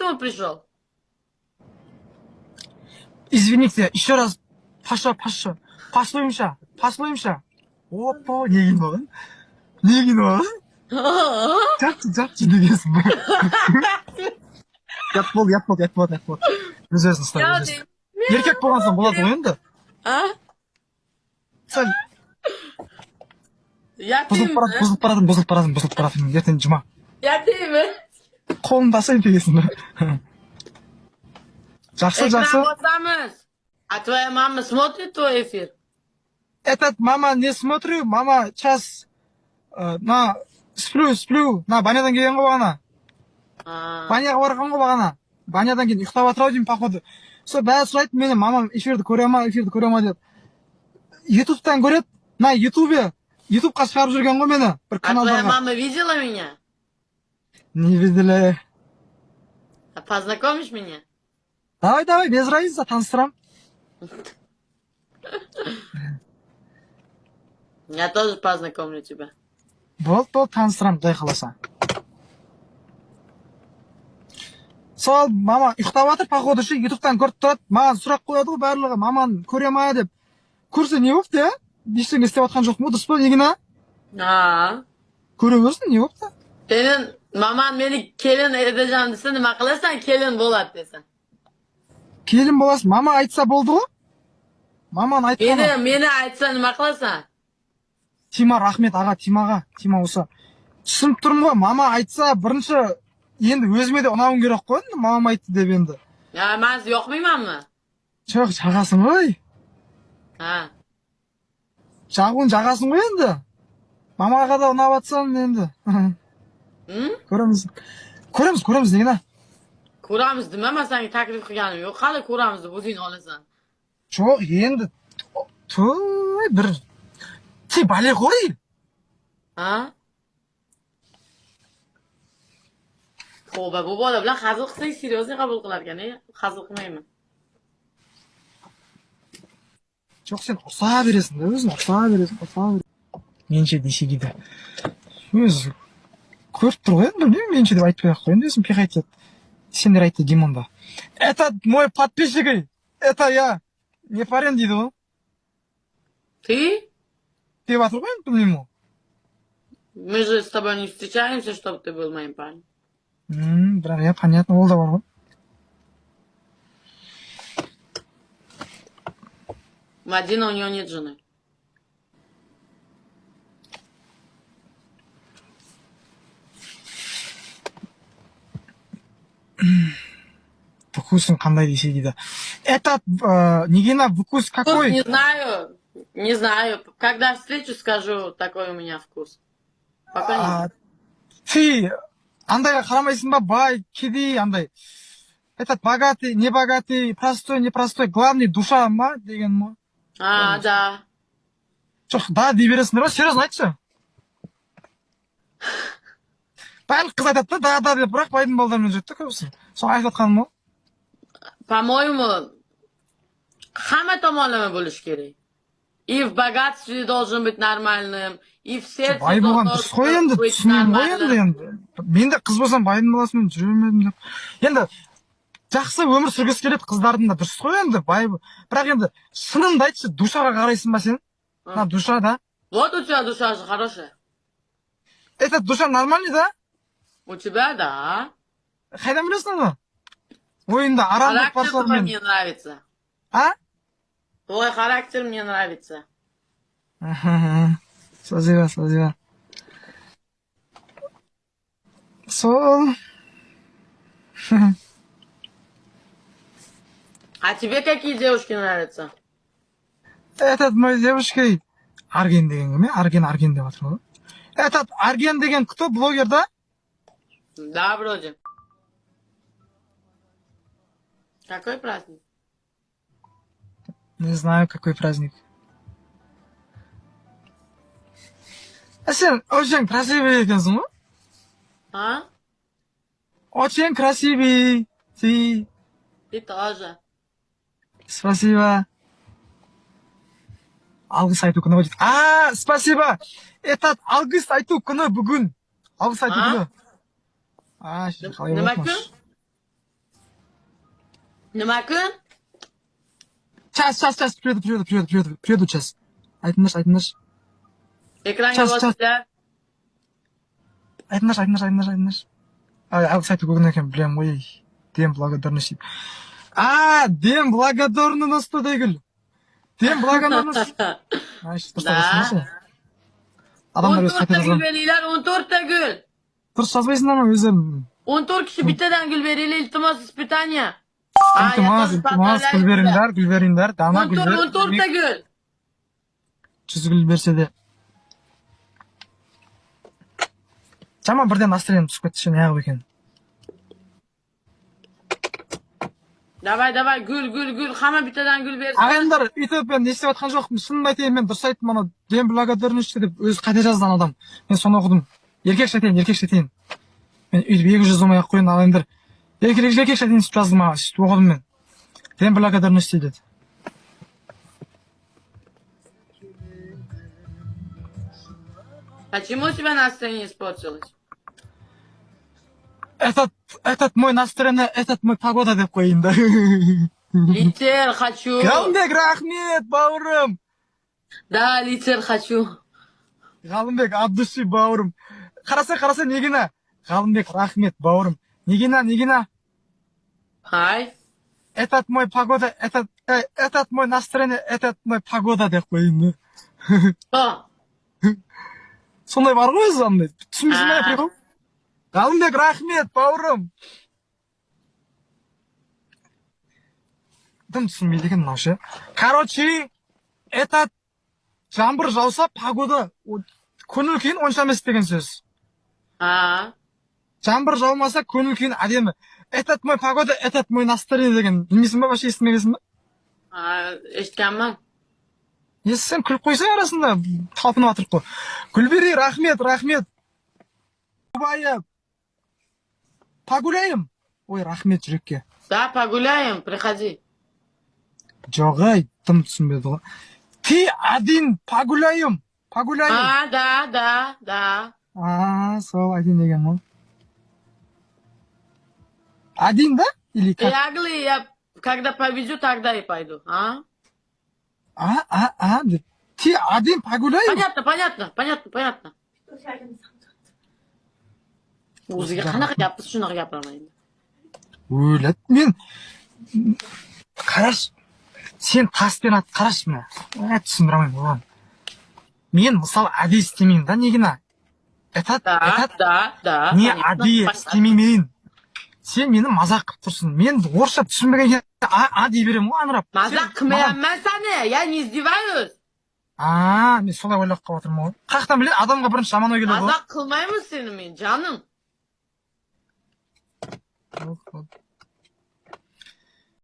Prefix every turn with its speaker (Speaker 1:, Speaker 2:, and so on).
Speaker 1: поэтому пришел?
Speaker 2: Извините, еще раз. Паша. Послуемся. Опа, не гинон. Жатшы дегенсің ба? Ят болды. Өзің ұстай. Еркек болған соң болады ғой енді.
Speaker 1: А?
Speaker 2: Сәл
Speaker 1: Ятayım mı?
Speaker 2: бұзылып баратын. Ертең жұма.
Speaker 1: Ятayım mı?
Speaker 2: Қолын басайын дегенсің ба? Жақсы.
Speaker 1: А твоя мама смотрит твой эфир?
Speaker 2: Этот мама не смотрю. Мама час сплю. Банядан келген ғой бағана. Баняға барған ғой бағана. Банядан кейін ұйықтап жатыр ау деймін, походу. Сол бәрі сұрайды мені, мамам эфирді көре ма деп. Ютубтан көреді. Ютубқа шығарып жүрген ғой мені.
Speaker 1: А твоя мама видела меня?
Speaker 2: Не видели.
Speaker 1: А познакомишь меня?
Speaker 2: Давай, без разницы, таныстырам.
Speaker 1: Я тоже познакомлю тебя.
Speaker 2: Болды, таныстырам, құдай қаласа. Сол мама ұйықтап жатыр, походу ше, ютубтан көріп тұрады. Маған сұрақ қояды ғой барлығы, маман көре ма деп. Көрсе не болды, я? Ештеңе істеп жатқан жоқ му? Дұрыс па, негіне? Көре көрсін, не болды?
Speaker 1: Senin maman beni kelin edeceğim dese nima qilasan? Kelin bo'ladi desa.
Speaker 2: Kelin боласың. Мама айтса болды ғой? Маман айтқаны.
Speaker 1: Meni aytsa nima qilasan?
Speaker 2: Тима, рахмет аға, Тима осы. Түсініп тұрмын ғой, мама айтса бірінші енді өзіме де ұнауым керек қой, мамам айтты деп енді.
Speaker 1: Men siz yoqmaymanmi?
Speaker 2: Жоқ, жағасың ғой. Жағуын жағасың ғой енді. Мамаға да ұнап атсаң енді. Ko'ramiz degina.
Speaker 1: Ko'ramiz dema, men senga taklif qilganim yo'q. Qani ko'ramiz deb o'zing olasan.
Speaker 2: Yo'q, endi to'y bir bale qo'y.
Speaker 1: Xo'p, bu bola bilan hazil qilsang, seriyozli qabul qilar ekan, hazil qilmayman.
Speaker 2: Жоқ, сен ұрса бересің да, өзің ұрса бересің. Менше десе дейді. Өзі көріп тұр ғой, білмеймін, менше деп айтпай ақ қойын десін, пек айтады. Сендер айтты Димонда. Это мой подписчик. Это я. Не парень дейді ғой.
Speaker 1: Ты?
Speaker 2: Деп атыр ғой, білмеймін ол.
Speaker 1: Мы же с тобой не встречаемся, чтобы ты был моим парнем.
Speaker 2: Бірақ я, понятно, ол да бар ғой.
Speaker 1: Мадина, у нее нет жены.
Speaker 2: Вкусың қандай десе дейді. Этот, Нигина, вкус какой?
Speaker 1: Не знаю. Когда встречу, скажу, такой у меня вкус. Пока нет.
Speaker 2: Ты, андайға қарамайсың ба, бай, кедей, андай. Этот богатый, не богатый, простой, не простой, главный душа ма, деген ма?
Speaker 1: Да.
Speaker 2: Жоқ, да, дей бересіңдер ма? Серьезно айтшы. Барлық қыз айтады да деп, бірақ байдың балдарымен жүреді көбісі. Сол айтып жатқаным ма?
Speaker 1: По-моему, hamma tomonlama bo'lish kerak. И в богатстве должен быть нормальным, и в сердце
Speaker 2: бай болған дұрыс қой енді, түсінемін ғой енді. Мен де қыз болсам байдың баласымен жүре бермедім деп. Енді жақсы өмір сүргісі келеді қыздардың да, дұрыс қой енді, бай. Бірақ енді шынымды айтшы, душаға қарайсың ба сен? Душа, да?
Speaker 1: Вот у тебя душа же хорошая.
Speaker 2: Это душа нормальный, да?
Speaker 1: У тебя, да.
Speaker 2: Қайдан білесің оны? Ойында арам болып
Speaker 1: характер твой мне нравится. Твой характер мне нравится.
Speaker 2: Спасибо. Сол.
Speaker 1: А тебе какие девушки нравятся?
Speaker 2: Этот мой девушкой Арген деген ме? Арген деп жатыр ғой. Этот Арген деген кто, блогер, да?
Speaker 1: Да, вроде. Какой праздник?
Speaker 2: Не знаю, какой праздник. А сен очень красивый екенсің ғой? Очень красивый. Ты
Speaker 1: тоже.
Speaker 2: Спасибо. Алғыс айту күні ғой дейді. Спасибо. Этот алғыс айту күні бүгін. Алғыс айту күні.
Speaker 1: Nima kun? Nima kun?
Speaker 2: Час, приеду час. Aytыңдаршы.
Speaker 1: Ekranga
Speaker 2: Ças, ças.
Speaker 1: bosinglar.
Speaker 2: Aytыңдаршы. Сайты көген екен, білем ғой. Дем благодарность. Дем благодарность дегіл. Дем благодарность.
Speaker 1: Да.
Speaker 2: Адамдар өз
Speaker 1: 14
Speaker 2: қате
Speaker 1: ta gül
Speaker 2: жазған.
Speaker 1: veringlar, 14 ta gül.
Speaker 2: Дұрыс жазбайсыңдар ма өзі?
Speaker 1: 14 kishi bittadan gül veringlar, iltimos, испытание.
Speaker 2: Iltimos, gül veringlar. Dana gül
Speaker 1: 14 ta
Speaker 2: ver.
Speaker 1: gül.
Speaker 2: 100 gül берсе де. Жаман бірден настроением түсіп кетті, не ағып екен.
Speaker 1: Давай, gül. Hamma bittadan gül bersin.
Speaker 2: Ағайындар, үйтіп мен не істеп жатқан жоқпын. Шынымды айтайын, мен дұрыс айттым, ана дем благодарность деп өзі қате жазған адам. Мен соны оқыдым. Еркек шатайын. Мен үйтіп 200 сомай ақ қойын, ағайындар. Еркек шатайын сөйтіп жаздым, сөйтіп оқыдым мен. Дем благодарность деді.
Speaker 1: Почему у тебя настроение испортилось?
Speaker 2: Этот мой настроение, этот мой погода деп қойын да.
Speaker 1: Литер хочу.
Speaker 2: Ғалымбек, рахмет, бауырым.
Speaker 1: Да, литер хочу.
Speaker 2: Ғалымбек, абдуши, бауырым. Қараса, Негина. Ғалымбек, рахмет, бауырым. Негина.
Speaker 1: Ай.
Speaker 2: Этот мой погода, этот мой настроение, этот мой погода деп қойын да. Сондай бар ғой өзі, андай. Түсінбейсің бе, прикол? Ғалымбек, рахмет, бауырым. Дым түсінбейді екен мынау ше. Короче, этот жаңбыр жауса, погода, көңіл күйін онша емес деген сөз. Жаңбыр жаумаса, көңіл күйін әдемі. Этот мой погода, этот мой настроение деген. Білмейсің ба, вообще естімегенсің ба?
Speaker 1: Ешкенмін.
Speaker 2: Естісен күліп қойсаң арасында, талпынып атырып қой. Гүлбери, рахмет. Кубайып. Погуляем? Ой, рахмет жүрекке.
Speaker 1: Да, погуляем, приходи.
Speaker 2: Жоғай, тым түсінбеді ғой. Ты один погуляем.
Speaker 1: Да.
Speaker 2: Сол один деген ғой. Один, да? Или как?
Speaker 1: Ягли, я когда повезу, тогда и пойду.
Speaker 2: Ты один погуляем?
Speaker 1: Понятно. O'ziga qanaqa gapni shunaqa gapirmaydi.
Speaker 2: O'ylab, men qarash, sen таспен ат қараш мына. Түсіндіре алмаймын оған. Мен мысалы әдейі істемеймін да, Негина.
Speaker 1: Да.
Speaker 2: Не әдейі істемеймін. Сен мені мазақ қылып тұрсың. Мен орысша түсінбеген дей беремін ғой, аңырап.
Speaker 1: Мазақ қылмаймын мен сені, я не издеваюсь.
Speaker 2: Мен солай ойлап қалып отырмын ғой. Қаяқтан біледі, адамға бірінші жаман ой келеді ғой.
Speaker 1: Мазақ қылмаймын сені мен, жаным.